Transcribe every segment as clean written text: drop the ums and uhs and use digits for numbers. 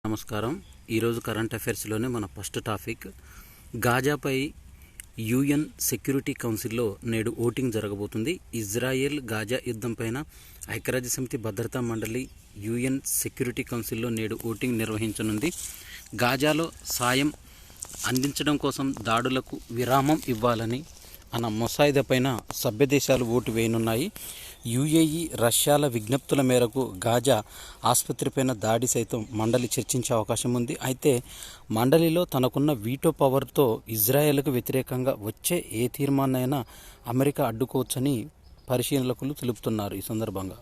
నమస్కారం. ఈరోజు కరెంట్ అఫైర్స్లోనే మన ఫస్ట్ టాపిక్, గాజాపై యుఎన్ సెక్యూరిటీ కౌన్సిల్లో నేడు ఓటింగ్ జరగబోతుంది. ఇజ్రాయెల్ గాజా యుద్ధం పైన ఐక్యరాజ్యసమితి భద్రతా మండలి యుఎన్ సెక్యూరిటీ కౌన్సిల్లో నేడు ఓటింగ్ నిర్వహించనుంది. గాజాలో సాయం అందించడం కోసం దాడులకు విరామం ఇవ్వాలని అన్న ముసాయిదా పైన సభ్య దేశాలు ఓటు వేయనున్నాయి. యుఏఈ, రష్యాల విజ్ఞప్తుల మేరకు గాజా ఆసుపత్రిపైన దాడి సైతం మండలి చర్చించే అవకాశం ఉంది. అయితే మండలిలో తనకున్న వీటో పవర్తో ఇజ్రాయెల్కు వ్యతిరేకంగా వచ్చే ఏ తీర్మానమైనా అమెరికా అడ్డుకోవచ్చని పరిశీలకులు తెలుపుతున్నారు. ఈ సందర్భంగా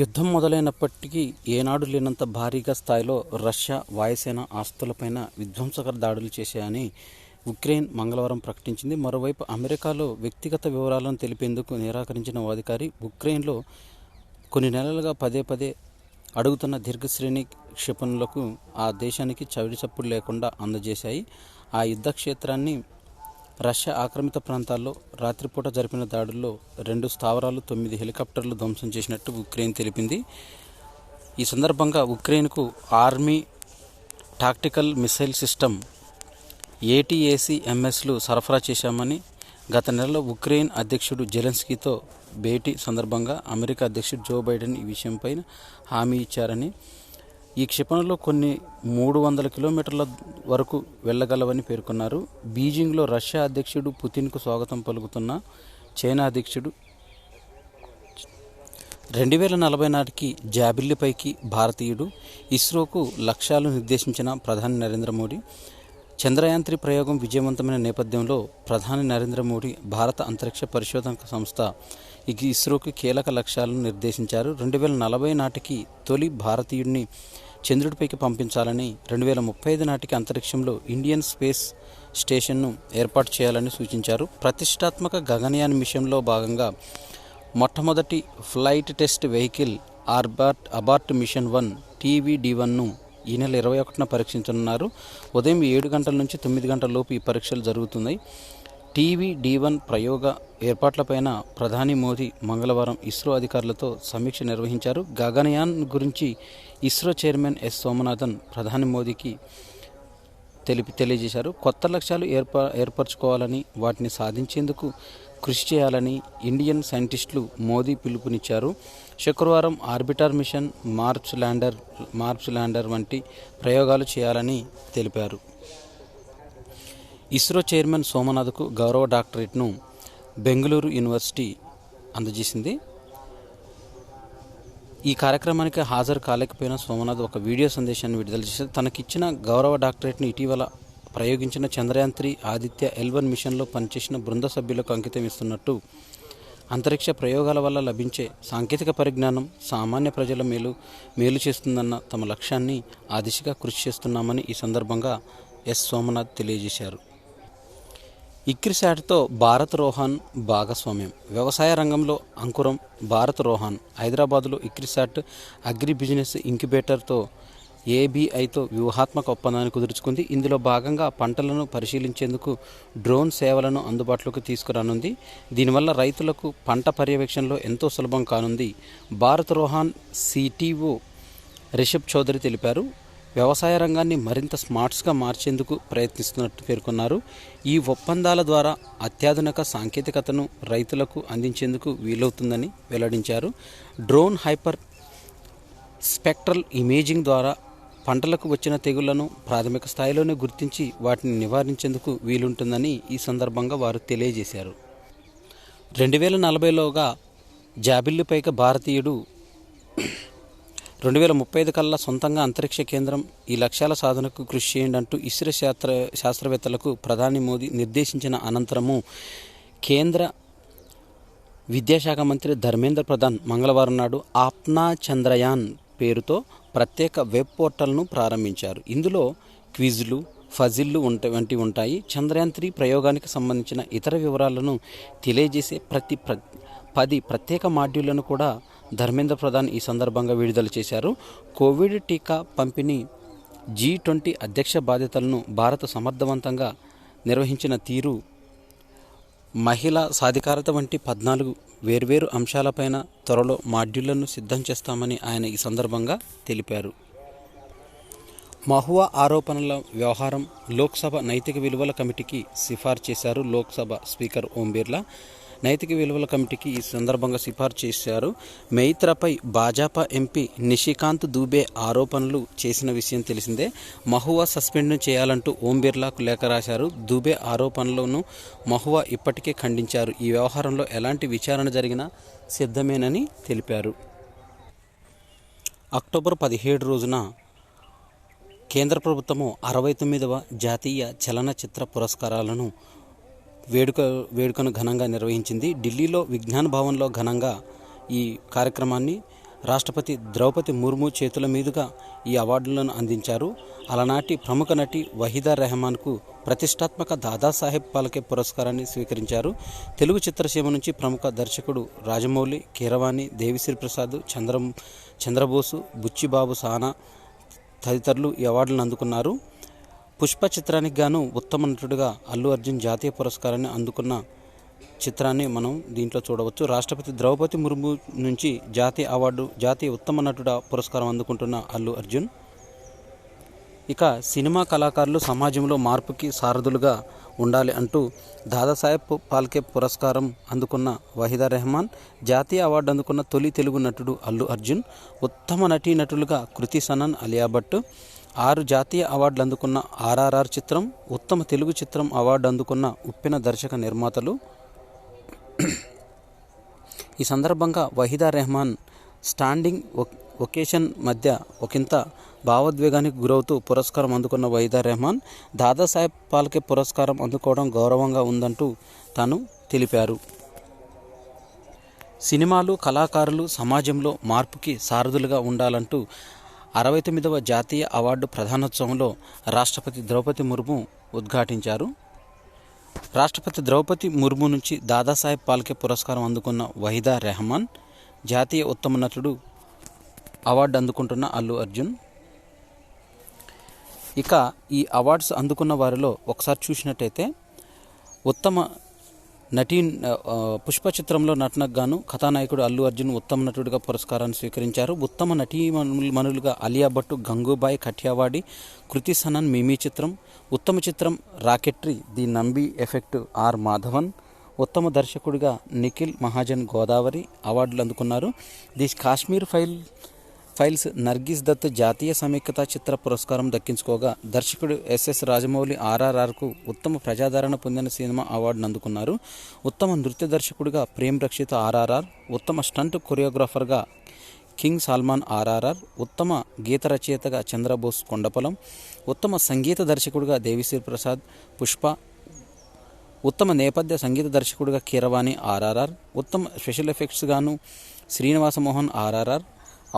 యుద్ధం మొదలైనప్పటికీ ఏనాడు లేనంత భారీగా స్థాయిలో రష్యా వాయుసేన ఆస్తులపైన విధ్వంసకర దాడులు చేశాయని ఉక్రెయిన్ మంగళవారం ప్రకటించింది. మరోవైపు అమెరికాలో వ్యక్తిగత వివరాలను తెలిపేందుకు నిరాకరించిన ఓ అధికారి ఉక్రెయిన్లో కొన్ని నెలలుగా పదే అడుగుతున్న దీర్ఘశ్రేణి క్షిపణులకు ఆ దేశానికి చవిడిచప్పుడు లేకుండా అందజేశాయి. ఆ యుద్ధ క్షేత్రాన్ని రష్యా ఆక్రమిత ప్రాంతాల్లో రాత్రిపూట జరిపిన దాడుల్లో 2 స్థావరాలు, 9 హెలికాప్టర్లు ధ్వంసం చేసినట్టు ఉక్రెయిన్ తెలిపింది. ఈ సందర్భంగా ఉక్రెయిన్కు ఆర్మీ టాక్టికల్ మిసైల్ సిస్టమ్ ATACMSలు సరఫరా చేశామని గత నెలలో ఉక్రెయిన్ అధ్యక్షుడు జెలెన్స్కీతో భేటీ సందర్భంగా అమెరికా అధ్యక్షుడు జో బైడెన్ ఈ విషయంపై హామీ ఇచ్చారని, ఈ క్షిపణులు కొన్ని 300 కిలోమీటర్ల వరకు వెళ్లగలవని పేర్కొన్నారు. బీజింగ్లో రష్యా అధ్యక్షుడు పుతిన్కు స్వాగతం పలుకుతున్న చైనా అధ్యక్షుడు 2040 నాటికి జాబిల్లిపైకి భారతీయుడు, ఇస్రోకు లక్ష్యాలు నిర్దేశించిన ప్రధాని నరేంద్ర మోడీ. చంద్రయాన్-3 ప్రయోగం విజయవంతమైన నేపథ్యంలో ప్రధాని నరేంద్ర మోడీ భారత అంతరిక్ష పరిశోధన సంస్థ ఇస్రోకి కీలక లక్ష్యాలను నిర్దేశించారు. 2040 నాటికి తొలి భారతీయుడిని చంద్రుడిపైకి పంపించాలని, 2035 నాటికి అంతరిక్షంలో ఇండియన్ స్పేస్ స్టేషన్ను ఏర్పాటు చేయాలని సూచించారు. ప్రతిష్టాత్మక గగనయాన్ మిషన్లో భాగంగా మొట్టమొదటి flight test vehicle abort machine 1 TVD-1ను ఈ నెల 21న పరీక్షించనున్నారు. ఉదయం 7 గంటల నుంచి 9 గంటల లోపు ఈ పరీక్షలు జరుగుతున్నాయి. TVD-1 ప్రయోగ ఏర్పాట్లపైన ప్రధాని మోదీ మంగళవారం ఇస్రో అధికారులతో సమీక్ష నిర్వహించారు. గగనయాన్ గురించి ఇస్రో చైర్మన్ ఎస్ సోమనాథన్ ప్రధాని మోదీకి తెలియజేశారు. కొత్త లక్ష్యాలు ఏర్పరచుకోవాలని, వాటిని సాధించేందుకు కృషి చేయాలని ఇండియన్ సైంటిస్టులు మోదీ పిలుపునిచ్చారు. శుక్రవారం ఆర్బిటర్ మిషన్, మార్స్ ల్యాండర్ వంటి ప్రయోగాలు చేయాలని తెలిపారు. ఇస్రో చైర్మన్ సోమనాథ్కు గౌరవ డాక్టరేట్ను బెంగళూరు యూనివర్సిటీ అందజేసింది. ఈ కార్యక్రమానికి హాజరు కాలేకపోయిన సోమనాథ్ ఒక వీడియో సందేశాన్ని విడుదల చేశారు. తనకిచ్చిన గౌరవ డాక్టరేట్ను ఇటీవల ప్రయోగించిన చంద్రయాన్-3 ఆదిత్య L1 మిషన్లో పనిచేసిన బృంద సభ్యులకు అంకితం ఇస్తున్నట్టు, అంతరిక్ష ప్రయోగాల వల్ల లభించే సాంకేతిక పరిజ్ఞానం సామాన్య ప్రజల మేలు చేస్తుందన్న తమ లక్ష్యాన్ని ఆ దిశగా కృషి చేస్తున్నామని ఈ సందర్భంగా ఎస్ సోమనాథ్ తెలియజేశారు. ఇక్రిసాట్తో భారత్ రోహన్ భాగస్వామ్యం. వ్యవసాయ రంగంలో అంకురం భారత్ రోహన్ హైదరాబాద్లో ఇక్రిసాట్ అగ్రి బిజినెస్ ఇంక్యుబేటర్తో ABIతో వ్యూహాత్మక ఒప్పందాన్ని కుదుర్చుకుంది. ఇందులో భాగంగా పంటలను పరిశీలించేందుకు డ్రోన్ సేవలను అందుబాటులోకి తీసుకురానుంది. దీనివల్ల రైతులకు పంట పర్యవేక్షణలో ఎంతో సులభం కానుంది. భారత్ రోహన్ CTO రిషబ్ చౌదరి తెలిపారు. వ్యవసాయ రంగాన్ని మరింత స్మార్ట్స్గా మార్చేందుకు ప్రయత్నిస్తున్నట్టు పేర్కొన్నారు. ఈ ఒప్పందాల ద్వారా అత్యాధునిక సాంకేతికతను రైతులకు అందించేందుకు వీలవుతుందని వెల్లడించారు. డ్రోన్ హైపర్ స్పెక్ట్రల్ ఇమేజింగ్ ద్వారా పంటలకు వచ్చిన తెగుళ్లను ప్రాథమిక స్థాయిలోనే గుర్తించి వాటిని నివారించేందుకు వీలుంటుందని ఈ సందర్భంగా వారు తెలియజేశారు. 2040లోగా జాబిల్లిపైకి భారతీయుడు, 2035 కల్లా సొంతంగా అంతరిక్ష కేంద్రం, ఈ లక్ష్యాల సాధనకు కృషి చేయండి అంటూ ఇస్రో శాస్త్రవేత్తలకు ప్రధాని మోదీ నిర్దేశించిన అనంతరము కేంద్ర విద్యాశాఖ మంత్రి ధర్మేంద్ర ప్రధాన్ మంగళవారం నాడు ఆప్నా చంద్రయాన్ పేరుతో ప్రత్యేక వెబ్ పోర్టల్ను ప్రారంభించారు. ఇందులో క్విజ్లు, ఫజిల్లు వంటివి ఉంటాయి. చంద్రయాన్-3 ప్రయోగానికి సంబంధించిన ఇతర వివరాలను తెలియజేసే 10 ప్రత్యేక మాడ్యూళ్లను కూడా ధర్మేంద్ర ప్రధాన్ ఈ సందర్భంగా విడుదల చేశారు. కోవిడ్ టీకా పంపిణీ, G20 అధ్యక్ష బాధ్యతలను భారత్ సమర్థవంతంగా నిర్వహించిన తీరు మహిళా సాధికారత వంటి 14 వేర్వేరు అంశాలపైన త్వరలో మాడ్యూళ్లను సిద్ధం చేస్తామని ఆయన ఈ సందర్భంగా తెలిపారు. మహువా ఆరోపణల వ్యవహారం లోక్సభ నైతిక విలువల కమిటీకి సిఫార్సు చేశారు. లోక్సభ స్పీకర్ ఓం బిర్లా నైతిక విలువల కమిటీకి ఈ సందర్భంగా సిఫార్సు చేశారు. మైత్రాపై భాజపా ఎంపీ నిషికాంత్ దూబే ఆరోపణలు చేసిన విషయం తెలిసిందే. మహువా సస్పెండ్ చేయాలంటూ ఓం బిర్లాకు లేఖ రాశారు. దూబే ఆరోపణలను మహువా ఇప్పటికే ఖండించారు. ఈ వ్యవహారంలో ఎలాంటి విచారణ జరిగినా సిద్ధమేనని తెలిపారు. అక్టోబర్ 17 రోజున కేంద్ర ప్రభుత్వము 69వ జాతీయ చలనచిత్ర పురస్కారాలను వేడుకను ఘనంగా నిర్వహించింది. ఢిల్లీలో విజ్ఞాన భవన్లో ఘనంగా ఈ కార్యక్రమాన్ని రాష్ట్రపతి ద్రౌపది ముర్ము చేతుల మీదుగా ఈ అవార్డులను అందించారు. అలనాటి ప్రముఖ నటి వహీదా రెహమాన్కు ప్రతిష్టాత్మక దాదాసాహెబ్ ఫాల్కే పురస్కారాన్ని స్వీకరించారు. తెలుగు చిత్రసీమ నుంచి ప్రముఖ దర్శకుడు రాజమౌళి, కీరవాణి, దేవిశ్రీ ప్రసాద్, చంద్రబోసు, బుచ్చిబాబు సానా తదితరులు ఈ అవార్డులను అందుకున్నారు. పుష్ప చిత్రానికి గాను ఉత్తమ నటుడిగా అల్లు అర్జున్ జాతీయ పురస్కారాన్ని అందుకున్న చిత్రాన్ని మనం దీంట్లో చూడవచ్చు. రాష్ట్రపతి ద్రౌపది ముర్ము నుంచి జాతీయ ఉత్తమ నటుడ పురస్కారం అందుకుంటున్న అల్లు అర్జున్. ఇక సినిమా కళాకారులు సమాజంలో మార్పుకి సారథులుగా ఉండాలి అంటూ దాదాసాహెబ్ ఫాల్కే పురస్కారం అందుకున్న వహీదా రెహమాన్, జాతీయ అవార్డు అందుకున్న తొలి తెలుగు నటుడు అల్లు అర్జున్, ఉత్తమ నటీనటులుగా కృతి సనన్, అలియా భట్, 6 జాతీయ అవార్డులు అందుకున్న ఆర్ఆర్ఆర్ చిత్రం, ఉత్తమ తెలుగు చిత్రం అవార్డు అందుకున్న ఉప్పెన దర్శక నిర్మాతలు. ఈ సందర్భంగా వహీదా రెహమాన్ స్టాండింగ్ ఒకేషన్ మధ్య ఒకంత భావోద్వేగానికి గురవుతూ పురస్కారం అందుకున్న వహీదా రెహమాన్ దాదాసాహెబ్ ఫాల్కే పురస్కారం అందుకోవడం గౌరవంగా ఉందంటూ తాను తెలిపారు. సినిమాలు, కళాకారులు సమాజంలో మార్పుకి సారథులుగా ఉండాలంటూ 69వ జాతీయ అవార్డు ప్రధానోత్సవంలో రాష్ట్రపతి ద్రౌపది ముర్ము ఉద్ఘాటించారు. రాష్ట్రపతి ద్రౌపది ముర్ము నుంచి దాదాసాహెబ్ ఫాల్కే పురస్కారం అందుకున్న వహీదా రెహమాన్, జాతీయ ఉత్తమ నటుడు అవార్డు అందుకుంటున్న అల్లు అర్జున్. ఇక ఈ అవార్డ్స్ అందుకున్న వారిలో ఒకసారి చూసినట్టయితే ఉత్తమ పుష్ప చిత్రంలో నటనకు గాను కథానాయకుడు అల్లు అర్జున్ ఉత్తమ నటుడిగా పురస్కారాన్ని స్వీకరించారు. ఉత్తమ నటీమణులుగా అలియా భట్, గంగూబాయ్ కఠియావాడి, కృతి సనన్ మిమీ చిత్రం, ఉత్తమ చిత్రం rocketry the Nambi effect are Madhavan, ఉత్తమ దర్శకుడిగా నిఖిల్ మహాజన్ గోదావరి అవార్డులు అందుకున్నారు. ది కాశ్మీర్ ఫైల్స్ నర్గిస్ దత్ జాతీయ సమైక్యతా చిత్ర పురస్కారం దక్కించుకోగా, దర్శకుడు ఎస్ఎస్ రాజమౌళి ఆర్ఆర్ఆర్కు ఉత్తమ ప్రజాదరణ పొందిన సినిమా అవార్డును అందుకున్నారు. ఉత్తమ నృత్య దర్శకుడిగా ప్రేమ్ రక్షిత ఆర్ఆర్ఆర్, ఉత్తమ స్టంట్ కొరియోగ్రాఫర్గా కింగ్ సల్మాన్ ఆర్ఆర్ఆర్, ఉత్తమ గీత రచయితగా చంద్రబోస్ కొండపొలం, ఉత్తమ సంగీత దర్శకుడిగా దేవిశ్రీ ప్రసాద్ పుష్ప, ఉత్తమ నేపథ్య సంగీత దర్శకుడిగా కీరవాణి ఆర్ఆర్ఆర్, ఉత్తమ స్పెషల్ ఎఫెక్ట్స్ గాను శ్రీనివాసమోహన్ ఆర్ఆర్ఆర్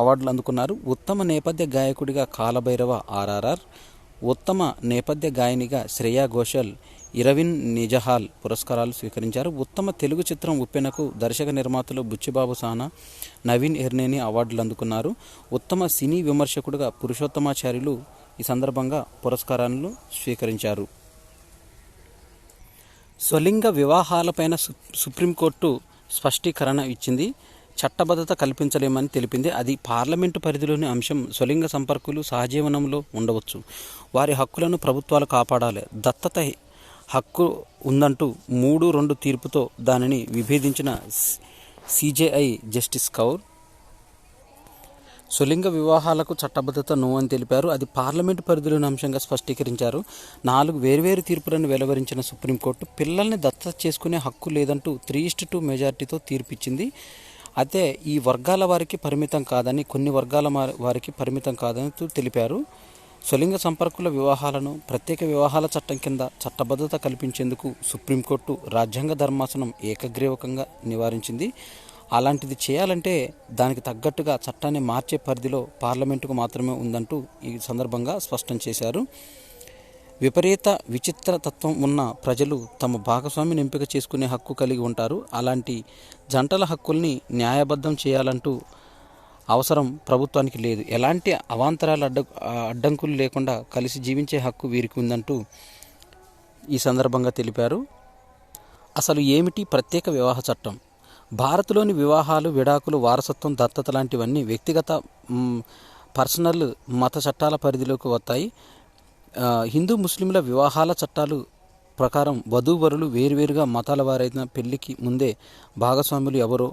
అవార్డులు అందుకున్నారు. ఉత్తమ నేపథ్య గాయకుడిగా కాలభైరవ ఆర్ఆర్ఆర్, ఉత్తమ నేపథ్య గాయనిగా శ్రేయా ఘోషల్, ఇరవిన్ నిజహాల్ పురస్కారాలు స్వీకరించారు. ఉత్తమ తెలుగు చిత్రం ఉప్పెనకు దర్శక నిర్మాతలు బుచ్చిబాబు సానా, నవీన్ ఎర్నేని అవార్డులు అందుకున్నారు. ఉత్తమ సినీ విమర్శకుడిగా పురుషోత్తమాచార్యులు ఈ సందర్భంగా పురస్కారాలను స్వీకరించారు. స్వలింగ వివాహాలపైన సుప్రీంకోర్టు స్పష్టీకరణ ఇచ్చింది. చట్టబద్ధత కల్పించలేమని తెలిపింది. అది పార్లమెంటు పరిధిలోని అంశం. స్వలింగ సంపర్కులు సహజీవనంలో ఉండవచ్చు. వారి హక్కులను ప్రభుత్వాలు కాపాడాలి. దత్తత హక్కు ఉందంటూ 3-2 తీర్పుతో దానిని విభేదించిన సిజేఐ జస్టిస్ కౌర్ స్వలింగ వివాహాలకు చట్టబద్ధత అని తెలిపారు. అది పార్లమెంటు పరిధిలోని అంశంగా స్పష్టీకరించారు. 4 వేర్వేరు తీర్పులను వెలువరించిన సుప్రీంకోర్టు పిల్లల్ని దత్తత చేసుకునే హక్కు లేదంటూ 3:2 మెజార్టీతో తీర్పిచ్చింది. అయితే ఈ వర్గాల వారికి పరిమితం కాదని, కొన్ని వర్గాల వారికి పరిమితం కాదని తెలిపారు. స్వలింగ సంపర్కుల వివాహాలను ప్రత్యేక వివాహాల చట్టం కింద చట్టబద్ధత కల్పించేందుకు సుప్రీంకోర్టు రాజ్యాంగ ధర్మాసనం ఏకగ్రీవకంగా నివారించింది. అలాంటిది చేయాలంటే దానికి తగ్గట్టుగా చట్టాన్ని మార్చే పరిధిలో పార్లమెంటుకు మాత్రమే ఉందంటూ ఈ సందర్భంగా స్పష్టం చేశారు. విపరీత విచిత్ర తత్వం ఉన్న ప్రజలు తమ భాగస్వామిని ఎంపిక చేసుకునే హక్కు కలిగి ఉంటారు. అలాంటి జంటల హక్కుల్ని న్యాయబద్ధం చేయాలంటూ అవసరం ప్రభుత్వానికి లేదు. ఎలాంటి అవాంతరాల అడ్డంకులు లేకుండా కలిసి జీవించే హక్కు వీరికి ఉందంటూ ఈ సందర్భంగా తెలిపారు. అసలు ఏమిటి ప్రత్యేక వివాహ చట్టం? భారత్లోని వివాహాలు, విడాకులు, వారసత్వం, దత్తత లాంటివన్నీ వ్యక్తిగత పర్సనల్ మత చట్టాల పరిధిలోకి వస్తాయి. హిందూ ముస్లింల వివాహాల చట్టాలు ప్రకారం వధూవరులు వేరువేరుగా మతాల వారైన పెళ్లికి ముందే భాగస్వాములు ఎవరో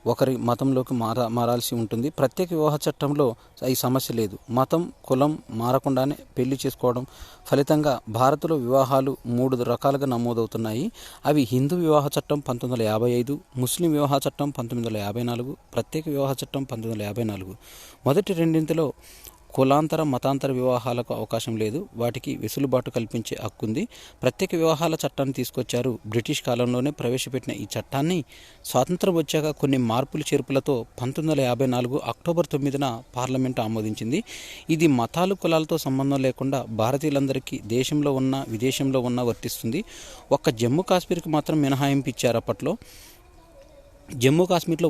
ఒకరి మతంలోకి మారాల్సి ఉంటుంది. ప్రత్యేక వివాహ చట్టంలో ఈ సమస్య లేదు. మతం, కులం మారకుండానే పెళ్లి చేసుకోవడం ఫలితంగా భారత్లో వివాహాలు 3 రకాలుగా నమోదవుతున్నాయి. అవి హిందూ వివాహ చట్టం 1955, ముస్లిం వివాహ చట్టం 1954, ప్రత్యేక వివాహ చట్టం 1954. మొదటి రెండింటిలో కులాంతర, మతాంతర వివాహాలకు అవకాశం లేదు. వాటికి వెసులుబాటు కల్పించే హక్కు ఉంది. ప్రత్యేక వివాహాల చట్టాన్ని తీసుకొచ్చారు. బ్రిటిష్ కాలంలోనే ప్రవేశపెట్టిన ఈ చట్టాన్ని స్వాతంత్రం వచ్చాక కొన్ని మార్పులు చేర్పులతో 1954 అక్టోబర్ 9న పార్లమెంటు ఆమోదించింది. ఇది మతాలు, కులాలతో సంబంధం లేకుండా భారతీయులందరికీ దేశంలో ఉన్న, విదేశంలో ఉన్న వర్తిస్తుంది. ఒక్క జమ్మూ కాశ్మీర్కి మాత్రం మినహాయింపు ఇచ్చారు. అప్పట్లో జమ్మూ కాశ్మీర్లో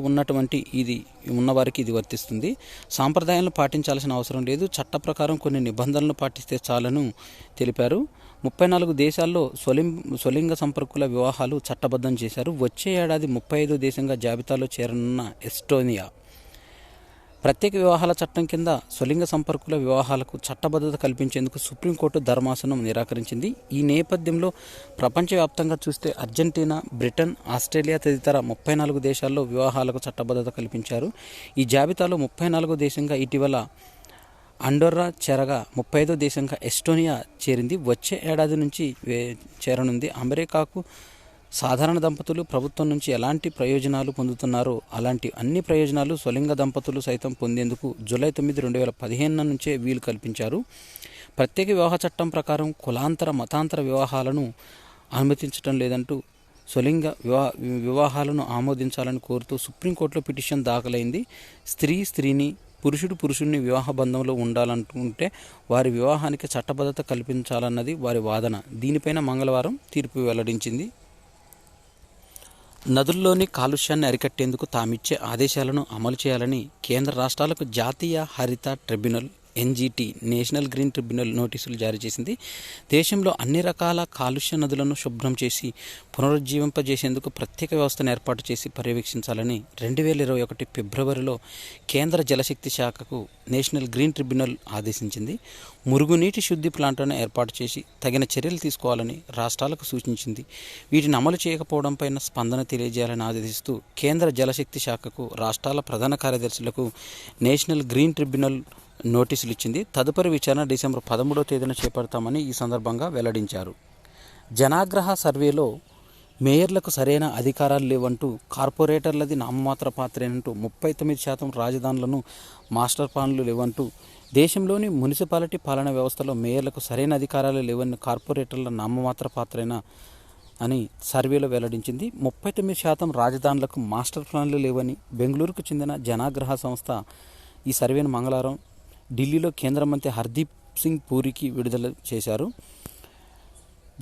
ఉన్నవారికి ఇది వర్తిస్తుంది. సాంప్రదాయాలను పాటించాల్సిన అవసరం లేదు. చట్ట ప్రకారం కొన్ని నిబంధనలను పాటిస్తే చాలని తెలిపారు. 34 దేశాల్లో స్వలింగ సంపర్కుల వివాహాలు చట్టబద్ధం చేశారు. వచ్చే ఏడాది 35వ దేశంగా జాబితాలో చేరనున్న ఎస్టోనియా ప్రత్యేక వివాహాల చట్టం కింద స్వలింగ సంపర్కుల వివాహాలకు చట్టబద్ధత కల్పించేందుకు సుప్రీంకోర్టు ధర్మాసనం నిరాకరించింది. ఈ నేపథ్యంలో ప్రపంచవ్యాప్తంగా చూస్తే అర్జెంటీనా, బ్రిటన్, ఆస్ట్రేలియా తదితర 34 దేశాల్లో వివాహాలకు చట్టబద్ధత కల్పించారు. ఈ జాబితాలో 34వ దేశంగా ఇటీవల అండోర్రా చేరగా 35వ దేశంగా ఎస్టోనియా చేరింది. వచ్చే ఏడాది నుంచి చేరనుంది. అమెరికాకు సాధారణ దంపతులు ప్రభుత్వం నుంచి ఎలాంటి ప్రయోజనాలు పొందుతున్నారో అలాంటి అన్ని ప్రయోజనాలు స్వలింగ దంపతులు సైతం పొందేందుకు జూలై 9, 2015 నుంచే వీలు కల్పించారు. ప్రత్యేక వివాహ చట్టం ప్రకారం కులాంతర, మతాంతర వివాహాలను అనుమతించడం లేదంటూ స్వలింగ వివాహాలను ఆమోదించాలని కోరుతూ సుప్రీంకోర్టులో పిటిషన్ దాఖలైంది. స్త్రీని, పురుషుడిని వివాహ బంధంలో ఉండాలనుకుంటే వారి వివాహానికి చట్టబద్ధత కల్పించాలన్నది వారి వాదన. దీనిపైన మంగళవారం తీర్పు వెల్లడించింది. నదుల్లోని కాలుష్యాన్ని అరికట్టేందుకు తామిచ్చే ఆదేశాలను అమలు చేయాలని కేంద్ర రాష్ట్రాలకు జాతీయ హరిత tribunal NGT national green tribunal నోటీసులు జారీ చేసింది. దేశంలో అన్ని రకాల కాలుష్య నదులను శుభ్రం చేసి పునరుజ్జీవింపజేసేందుకు ప్రత్యేక వ్యవస్థను ఏర్పాటు చేసి పర్యవేక్షించాలని 2021 ఫిబ్రవరిలో కేంద్ర జలశక్తి శాఖకు నేషనల్ గ్రీన్ ట్రిబ్యునల్ ఆదేశించింది. మురుగునీటి శుద్ధి ప్లాంట్లను ఏర్పాటు చేసి తగిన చర్యలు తీసుకోవాలని రాష్ట్రాలకు సూచించింది. వీటిని అమలు చేయకపోవడంపై స్పందన తెలియజేయాలని ఆదేశిస్తూ కేంద్ర జలశక్తి శాఖకు, రాష్ట్రాల ప్రధాన కార్యదర్శులకు నేషనల్ గ్రీన్ ట్రిబ్యునల్ నోటీసులు ఇచ్చింది. తదుపరి విచారణ డిసెంబర్ 13వ తేదీన చేపడతామని ఈ సందర్భంగా వెల్లడించారు. జనాగ్రహ సర్వేలో మేయర్లకు సరైన అధికారాలు లేవంటూ, కార్పొరేటర్లది నామమాత్ర పాత్రేనంటూ, 39% రాజధానులను మాస్టర్ ప్లాన్లు లేవంటూ, దేశంలోని మున్సిపాలిటీ పాలనా వ్యవస్థలో మేయర్లకు సరైన అధికారాలు లేవని, కార్పొరేటర్ల నామమాత్ర పాత్రేనా అని సర్వేలో వెల్లడించింది. 39% రాజధానులకు మాస్టర్ ప్లాన్లు లేవని బెంగళూరుకు చెందిన జనాగ్రహ సంస్థ ఈ సర్వేను మంగళవారం ఢిల్లీలో కేంద్ర మంత్రి హర్దీప్ సింగ్ పూరికి విడుదల చేశారు.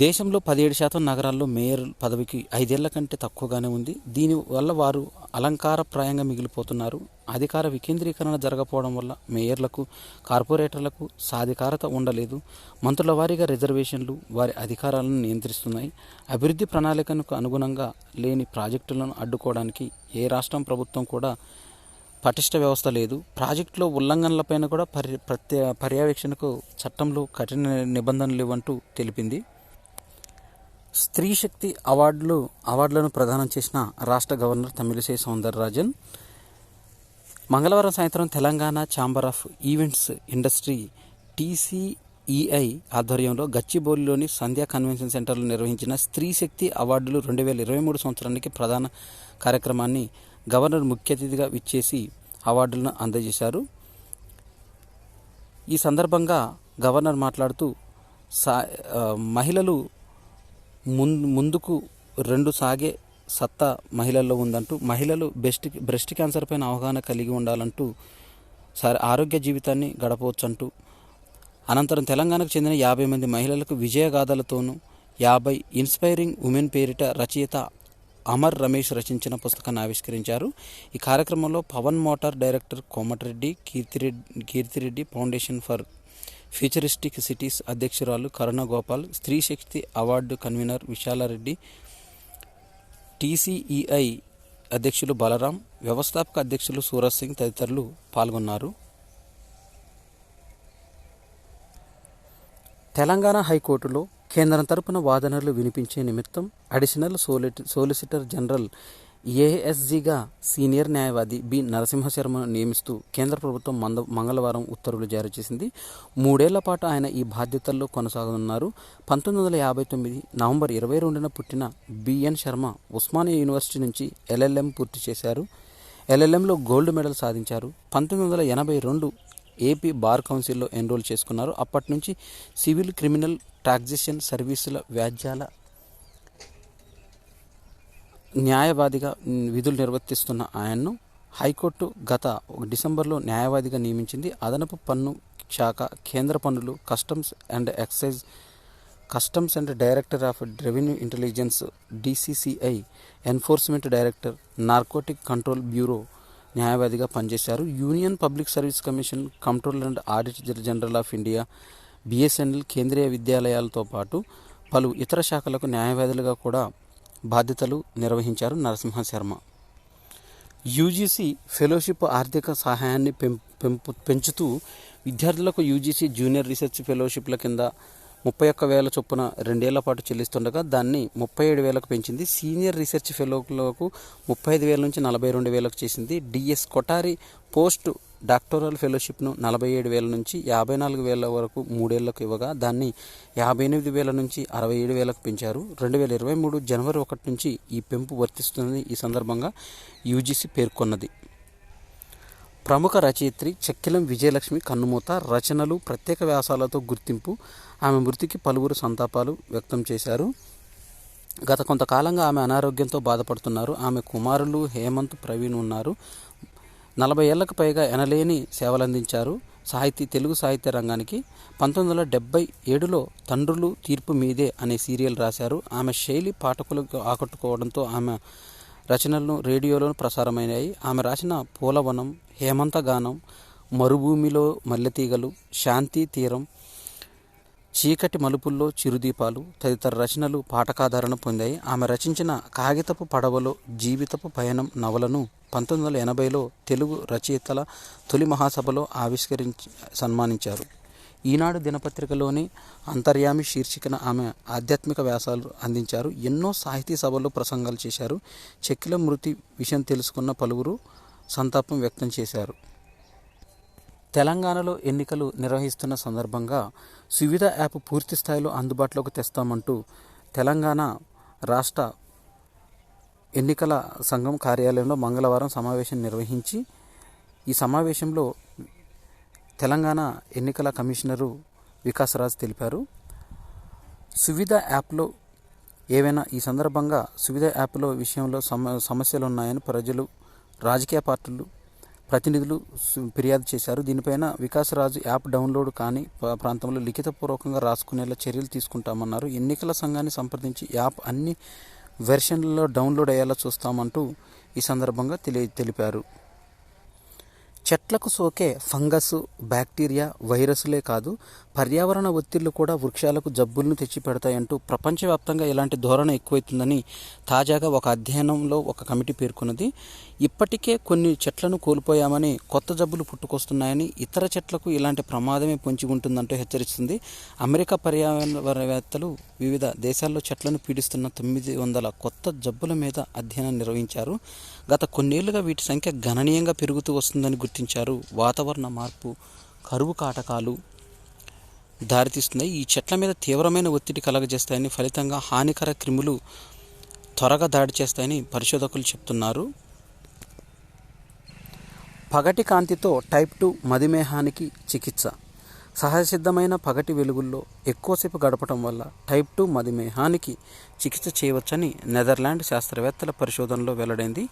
దేశంలో 17% నగరాల్లో మేయర్ పదవికి 5 ఏళ్ల కంటే తక్కువగానే ఉంది. దీనివల్ల వారు అలంకారప్రాయంగా మిగిలిపోతున్నారు. అధికార వికేంద్రీకరణ జరగకపోవడం వల్ల మేయర్లకు, కార్పొరేటర్లకు సాధికారత ఉండలేదు. మంత్రుల వారీగా రిజర్వేషన్లు వారి అధికారాలను నియంత్రిస్తున్నాయి. అభివృద్ధి ప్రణాళికకు అనుగుణంగా లేని ప్రాజెక్టులను అడ్డుకోవడానికి ఏ రాష్ట్రం ప్రభుత్వం కూడా పటిష్ట వ్యవస్థ లేదు. ప్రాజెక్టులో ఉల్లంఘనలపైన కూడా పర్యవేక్షణకు చట్టంలో కఠిన నిబంధనలు ఇవ్వంటూ తెలిపింది. స్త్రీ శక్తి అవార్డులను ప్రదానం చేసిన రాష్ట్ర గవర్నర్ తమిళిసై సౌందరరాజన్ మంగళవారం సాయంత్రం Telangana chamber of events industry TCEI ఆధ్వర్యంలో గచ్చిబౌలిలోని సంధ్యా కన్వెన్షన్ సెంటర్లో నిర్వహించిన స్త్రీ శక్తి అవార్డులు 2023 సంవత్సరానికి ప్రధాన కార్యక్రమాన్ని గవర్నర్ ముఖ్య అతిథిగా విచ్చేసి అవార్డులను అందజేశారు. ఈ సందర్భంగా గవర్నర్ మాట్లాడుతూ మహిళలు ముందుకు సాగే సత్తా మహిళల్లో ఉందంటూ, మహిళలు బ్రెస్ట్ క్యాన్సర్ పైన అవగాహన కలిగి ఉండాలంటూ, ఆరోగ్య జీవితాన్ని గడపవచ్చంటూ, అనంతరం తెలంగాణకు చెందిన 50 మంది మహిళలకు విజయగాథలతోనూ 50 ఇన్స్పైరింగ్ ఉమెన్ పేరిట రచయిత అమర్ రమేష్ రచించిన పుస్తకాన్ని ఆవిష్కరించారు. ఈ కార్యక్రమంలో Pavan motor director Komatireddy, Keerthireddy, foundation for futuristic cities అధ్యక్షురాలు కరుణ గోపాల్, స్త్రీ శక్తి అవార్డు కన్వీనర్ విశాలారెడ్డి, టీసీఈఐ అధ్యక్షులు బలరాం, వ్యవస్థాపక అధ్యక్షులు సూరజ్ సింగ్ తదితరులు పాల్గొన్నారు. తెలంగాణ హైకోర్టులో కేంద్రం తరపున వాదనలు వినిపించే నిమిత్తం అడిషనల్ సోలిసిటర్ జనరల్ ఏఎస్జీగా సీనియర్ న్యాయవాది బి నరసింహశర్మను నియమిస్తూ కేంద్ర ప్రభుత్వం మంగళవారం ఉత్తర్వులు జారీ చేసింది. 3 ఏళ్ల పాటు ఆయన ఈ బాధ్యతల్లో కొనసాగనున్నారు. 1959 నవంబర్ 22న పుట్టిన బిఎన్ శర్మ ఉస్మానియా యూనివర్సిటీ నుంచి ఎల్ఎల్ఎం పూర్తి చేశారు. ఎల్ఎల్ఎంలో గోల్డ్ మెడల్ సాధించారు. 1982 ఏపీ బార్ కౌన్సిల్లో ఎన్రోల్ చేసుకున్నారు. అప్పటి నుంచి సివిల్, క్రిమినల్, టాక్సేషన్ సర్వీసుల వ్యాజ్యాల న్యాయవాదిగా విధులు నిర్వర్తిస్తున్న ఆయన్ను హైకోర్టు గత డిసెంబర్లో న్యాయవాదిగా నియమించింది. అదనపు పన్ను శాఖ, కేంద్ర పన్నులు, customs and excise, customs and director of revenue intelligence, DCCI, enforcement director, narcotic control bureau న్యాయవాదిగా పనిచేశారు. Union public service commission, controller and auditor general of India, BSNL, కేంద్రీయ విద్యాలయాలతో పాటు పలు ఇతర శాఖలకు న్యాయవాదులుగా కూడా బాధ్యతలు నిర్వహించారు నరసింహశర్మ. యూజీసీ ఫెలోషిప్ ఆర్థిక సహాయాన్ని పెంచుతూ విద్యార్థులకు యూజీసీ జూనియర్ రీసెర్చ్ ఫెలోషిప్ల కింద 31,000 చొప్పున 2 ఏళ్ల పాటు చెల్లిస్తుండగా దాన్ని 37,000కు పెంచింది. సీనియర్ రీసెర్చ్ ఫెలోలకు 35,000 నుంచి 42,000కు చేసింది. డిఎస్ కొఠారి పోస్ట్ డాక్టోరల్ ఫెలోషిప్ను 47,000 నుంచి 54,000 వరకు 3 ఏళ్లకు ఇవ్వగా దాన్ని 58,000 నుంచి 67,000కు పెంచారు. 2023 జనవరి 1 నుంచి ఈ పెంపు వర్తిస్తుందని ఈ సందర్భంగా యూజీసీ పేర్కొన్నది. ప్రముఖ రచయిత్రి చెక్కిలం విజయలక్ష్మి కన్నుమూత, రచనలు, ప్రత్యేక వ్యాసాలతో గుర్తింపు. ఆమె మృతికి పలువురు సంతాపాలు వ్యక్తం చేశారు. గత కొంతకాలంగా ఆమె అనారోగ్యంతో బాధపడుతున్నారు. ఆమె కుమారులు హేమంత్, ప్రవీణ్ ఉన్నారు. 40 ఏళ్లకు పైగా ఎనలేని సేవలందించారు తెలుగు సాహిత్య రంగానికి. 1977లో తండ్రులు తీర్పు మీదే అనే సీరియల్ రాశారు. ఆమె శైలి పాఠకులకు ఆకట్టుకోవడంతో ఆమె రచనలను రేడియోలో ప్రసారమైనాయి. ఆమె రాసిన పూలవనం, హేమంతగానం, మరుభూమిలో మల్లెతీగలు, శాంతి తీరం, చీకటి మలుపుల్లో చిరుదీపాలు తదితర రచనలు పాఠకాదరణ పొందాయి. ఆమె రచించిన కాగితపు పడవలో జీవితపు పయనం నవలను 1980లో తెలుగు రచయితల తొలి మహాసభలో ఆవిష్కరించి సన్మానించారు. ఈనాడు దినపత్రికలోని అంతర్యామి శీర్షికన ఆమె ఆధ్యాత్మిక వ్యాసాలు అందించారు. ఎన్నో సాహితీ సభల్లో ప్రసంగాలు చేశారు. చెక్కిలం మృతి విషయం తెలుసుకున్న పలువురు సంతాపం వ్యక్తం చేశారు. తెలంగాణలో ఎన్నికలు నిర్వహిస్తున్న సందర్భంగా సువిధ యాప్ పూర్తి స్థాయిలో అందుబాటులోకి తెస్తామంటూ తెలంగాణ రాష్ట్ర ఎన్నికల సంఘం కార్యాలయంలో మంగళవారం సమావేశం నిర్వహించి ఈ సమావేశంలో తెలంగాణ ఎన్నికల కమిషనరు వికాసరాజ్ తెలిపారు. సువిధ యాప్లో ఏవైనా ఈ సందర్భంగా సువిధ యాప్లో విషయంలో సమస్యలు ఉన్నాయని ప్రజలు, రాజకీయ పార్టీలు ప్రతినిధులు ఫిర్యాదు చేశారు. దీనిపైన వికాసరాజు యాప్ డౌన్లోడ్ కాని ప్రాంతంలో లిఖితపూర్వకంగా రాసుకునేలా చర్యలు తీసుకుంటామన్నారు. ఎన్నికల సంఘాన్ని సంప్రదించి యాప్ అన్ని వెర్షన్లలో డౌన్లోడ్ అయ్యేలా చూస్తామంటూ ఈ సందర్భంగా తెలిపారు. చెట్లకు సోకే ఫంగస్, బ్యాక్టీరియా, వైరస్లే కాదు పర్యావరణ ఒత్తిళ్లు కూడా వృక్షాలకు జబ్బులను తెచ్చిపెడతాయంటూ ప్రపంచవ్యాప్తంగా ఇలాంటి ధోరణి ఎక్కువైతుందని తాజాగా ఒక అధ్యయనంలో ఒక కమిటీ పేర్కొన్నది. ఇప్పటికే కొన్ని చెట్లను కోల్పోయామని కొత్త జబ్బులు పుట్టుకొస్తున్నాయని, ఇతర చెట్లకు ఇలాంటి ప్రమాదమే పొంచి ఉంటుందంటూ హెచ్చరిస్తుంది. అమెరికా పర్యావరణవేత్తలు వివిధ దేశాల్లో చెట్లను పీడిస్తున్న 900 కొత్త జబ్బుల మీద అధ్యయనం నిర్వహించారు. గత కొన్నేళ్లుగా వీటి సంఖ్య గణనీయంగా పెరుగుతూ వస్తుందని గుర్తించారు. వాతావరణ మార్పు, కరువు కాటకాలు దారితీస్తున్నాయి. ఈ చెట్ల మీద తీవ్రమైన ఒత్తిడి కలగజేస్తాయని, ఫలితంగా హానికర క్రిములు త్వరగా దాడి చేస్తాయని పరిశోధకులు చెప్తున్నారు. పగటి కాంతితో టైప్ 2 మధుమేహానికి చికిత్స. సహజసిద్ధమైన పగటి వెలుగుల్లో ఎక్కువసేపు గడపడం వల్ల టైప్ 2 మధుమేహానికి చికిత్స చేయవచ్చని నెదర్లాండ్ శాస్త్రవేత్తల పరిశోధనలో వెల్లడైంది.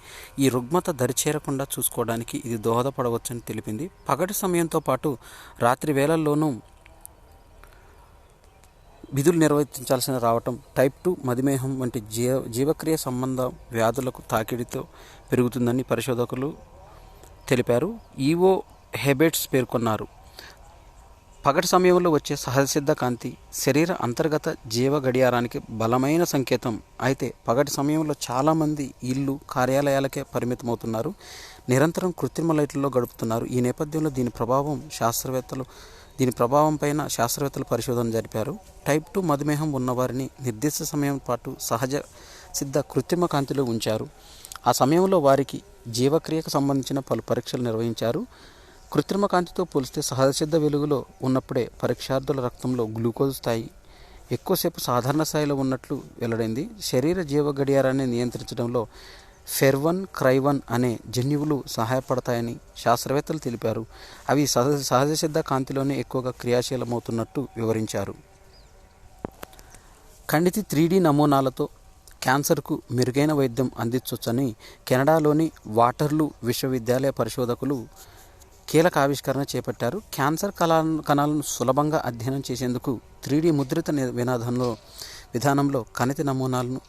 ఈ రుగ్మత దరిచేరకుండా చూసుకోవడానికి ఇది దోహదపడవచ్చని తెలిపింది. పగటి సమయంతో పాటు రాత్రి వేళల్లోనూ విధులు నిర్వర్తించాల్సిన రావటం టైప్ 2 మధుమేహం వంటి జీవక్రియ సంబంధ వ్యాధులకు తాకిడితో పెరుగుతుందని పరిశోధకులు తెలిపారు. ఈవో హెబెట్స్ పేర్కొన్నారు. పగటి సమయంలో వచ్చే సహజసిద్ధ కాంతి శరీర అంతర్గత జీవ గడియారానికి బలమైన సంకేతం. అయితే పగటి సమయంలో చాలామంది ఇల్లు కార్యాలయాలకే పరిమితమవుతున్నారు, నిరంతరం కృత్రిమ లైట్లలో గడుపుతున్నారు. ఈ నేపథ్యంలో దీని ప్రభావం పైన శాస్త్రవేత్తలు పరిశోధన జరిపారు. టైప్ 2 మధుమేహం ఉన్నవారిని నిర్దిష్ట సమయం పాటు సహజ సిద్ధ కృత్రిమ కాంతిలో ఉంచారు. ఆ సమయంలో వారికి జీవక్రియకు సంబంధించిన పలు పరీక్షలు నిర్వహించారు. కృత్రిమ కాంతితో పోలిస్తే సహజసిద్ధ వెలుగులో ఉన్నప్పుడే పరీక్షార్థుల రక్తంలో గ్లూకోజ్ స్థాయి ఎక్కువసేపు సాధారణ స్థాయిలో ఉన్నట్లు వెల్లడైంది. శరీర జీవ గడియారాన్ని నియంత్రించడంలో ఫెర్వన్, క్రైవన్ అనే జన్యువులు సహాయపడతాయని శాస్త్రవేత్తలు తెలిపారు. అవి సహజసిద్ధ కాంతిలోనే ఎక్కువగా క్రియాశీలమవుతున్నట్టు వివరించారు. కణితి 3D నమూనాలతో క్యాన్సర్కు మెరుగైన వైద్యం అందించవచ్చని కెనడాలోని వాటర్లూ విశ్వవిద్యాలయ పరిశోధకులు కీలక ఆవిష్కరణ చేపట్టారు. క్యాన్సర్ కణాలను సులభంగా అధ్యయనం చేసేందుకు 3D ముద్రిత విధానంలో కణితి నమూనాలను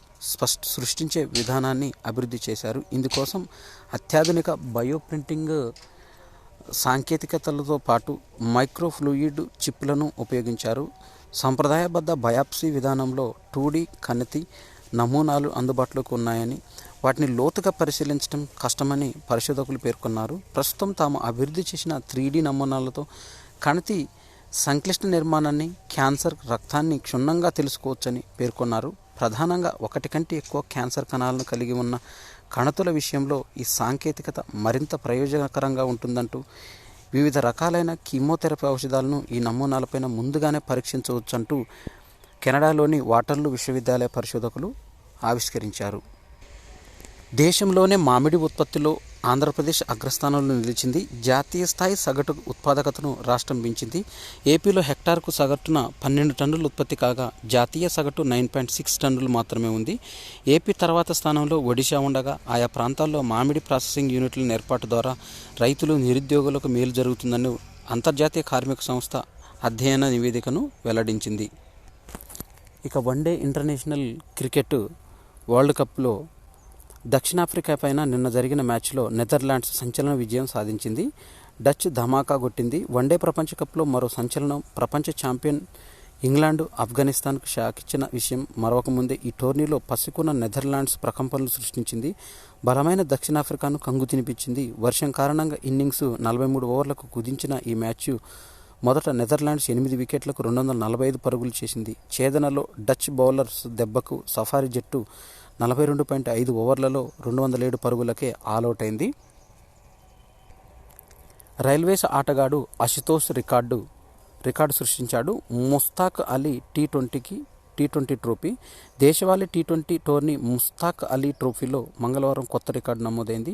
సృష్టించే విధానాన్ని అభివృద్ధి చేశారు. ఇందుకోసం అత్యాధునిక బయోప్రింటింగ్ సాంకేతికతలతో పాటు మైక్రోఫ్లూయిడ్ చిప్లను ఉపయోగించారు. సంప్రదాయబద్ధ బయాప్సీ విధానంలో 2D కణితి నమూనాలు అందుబాటులోకి ఉన్నాయని, వాటిని లోతుగా పరిశీలించడం కష్టమని పరిశోధకులు పేర్కొన్నారు. ప్రస్తుతం తాము అభివృద్ధి చేసిన 3D నమూనాలతో కణితి సంక్లిష్ట నిర్మాణాన్ని, క్యాన్సర్ రక్తాన్ని క్షుణ్ణంగా తెలుసుకోవచ్చని పేర్కొన్నారు. ప్రధానంగా 1 కంటే ఎక్కువ క్యాన్సర్ కణాలను కలిగి ఉన్న కణతుల విషయంలో ఈ సాంకేతికత మరింత ప్రయోజనకరంగా ఉంటుందంటూ వివిధ రకాలైన కీమోథెరపీ ఔషధాలను ఈ నమూనాలపైన ముందుగానే పరీక్షించవచ్చంటూ కెనడాలోని వాటర్లూ విశ్వవిద్యాలయ పరిశోధకులు ఆవిష్కరించారు. దేశంలోనే మామిడి ఉత్పత్తిలో ఆంధ్రప్రదేశ్ అగ్రస్థానంలో నిలిచింది. జాతీయ స్థాయి సగటు ఉత్పాదకతను రాష్ట్రం పెంచింది. ఏపీలో హెక్టార్కు సగటున 12 టన్నుల ఉత్పత్తి కాగా జాతీయ సగటు 9.6 టన్నులు మాత్రమే ఉంది. ఏపీ తర్వాత స్థానంలో ఒడిశా ఉండగా ఆయా ప్రాంతాల్లో మామిడి ప్రాసెసింగ్ యూనిట్ల ఏర్పాటు ద్వారా రైతులు, నిరుద్యోగులకు మేలు జరుగుతుందని అంతర్జాతీయ కార్మిక సంస్థ అధ్యయన నివేదికను వెల్లడించింది. ఇక వన్డే ఇంటర్నేషనల్ క్రికెట్ వరల్డ్ కప్లో దక్షిణాఫ్రికా పైన నిన్న జరిగిన మ్యాచ్లో నెదర్లాండ్స్ సంచలన విజయం సాధించింది. డచ్ ధమాకా కొట్టింది. వన్డే ప్రపంచ కప్లో మరో సంచలనం. ప్రపంచ ఛాంపియన్ ఇంగ్లాండ్ ఆఫ్ఘనిస్తాన్కు షాక్ ఇచ్చిన విషయం మరవకముందే ఈ టోర్నీలో పసికున్న నెదర్లాండ్స్ ప్రకంపనలు సృష్టించింది. బలమైన దక్షిణాఫ్రికాను కంగు తినిపించింది. వర్షం కారణంగా ఇన్నింగ్స్ 43 ఓవర్లకు కుదించిన ఈ మ్యాచ్ మొదట నెదర్లాండ్స్ 8 వికెట్లకు 245 పరుగులు చేసింది. ఛేదనలో డచ్ బౌలర్స్ దెబ్బకు సఫారీ జట్టు 42.5 ఓవర్లలో 207 పరుగులకే ఆలౌట్ అయింది. రైల్వేస్ ఆటగాడు అశుతోష్ రికార్డు సృష్టించాడు. Mushtaq Ali T20 trophy. దేశవాళీ టీ20 టోర్నీ ముస్తాక్ అలీ ట్రోఫీలో మంగళవారం కొత్త రికార్డు నమోదైంది.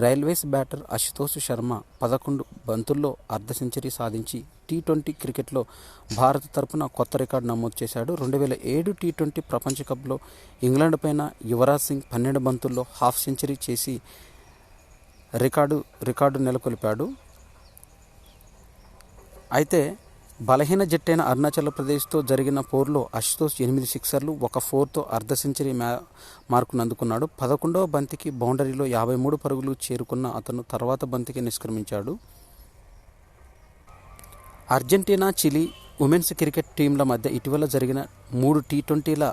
రైల్వేస్ బ్యాటర్ అశుతోష్ శర్మ 11 బంతుల్లో అర్ధ సెంచరీ సాధించి టీ20 క్రికెట్లో భారత్ తరపున కొత్త రికార్డు నమోదు చేశాడు. 2007 టీ20 ప్రపంచ కప్లో ఇంగ్లాండ్ పైన యువరాజ్ సింగ్ 12 బంతుల్లో హాఫ్ సెంచరీ చేసి రికార్డు నెలకొల్పాడు. అయితే బలహీన జట్టైన అరుణాచల్ ప్రదేశ్తో జరిగిన పోరులో అశుతోష్ 8 సిక్సర్లు, 1 4తో అర్ధ సెంచరీ మార్కును అందుకున్నాడు. 11వ బంతికి బౌండరీలో 53 పరుగులు చేరుకున్న అతను తర్వాత బంతికి నిష్క్రమించాడు. అర్జెంటీనా, చిలీ ఉమెన్స్ క్రికెట్ టీంల మధ్య ఇటీవల జరిగిన 3 టీ20ల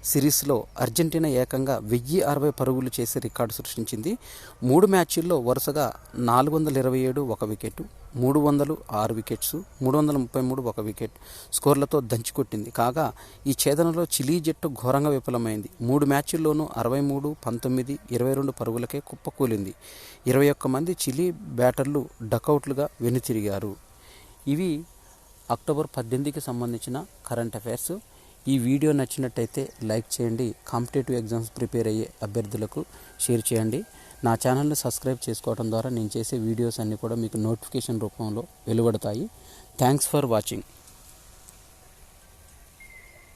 సిరీస్లో అర్జెంటీనా ఏకంగా 1060 పరుగులు చేసి రికార్డు సృష్టించింది. 3 మ్యాచ్ల్లో వరుసగా 427 1 వికెట్, 300 6 వికెట్స్, 333 1 వికెట్ స్కోర్లతో దంచికొట్టింది. కాగా ఈ ఛేదనలో చిలీ జట్టు ఘోరంగా విఫలమైంది. 3 మ్యాచ్ల్లోనూ 63, 19, 22 పరుగులకే కుప్పకూలింది. 21 మంది చిలీ బ్యాటర్లు డకౌట్లుగా వెనుతిరిగారు. ఇవి అక్టోబర్ 18కి సంబంధించిన కరెంట్ అఫైర్స్. ఈ వీడియో నచ్చినట్టయితే లైక్ చేయండి. కాంపిటేటివ్ ఎగ్జామ్స్ ప్రిపేర్ అయ్యే అభ్యర్థులకు షేర్ చేయండి. నా ఛానల్ని సబ్స్క్రైబ్ చేసుకోవడం ద్వారా నేను చేసే వీడియోస్ అన్నీ కూడా మీకు నోటిఫికేషన్ రూపంలో వెలువడతాయి. Thanks for watching.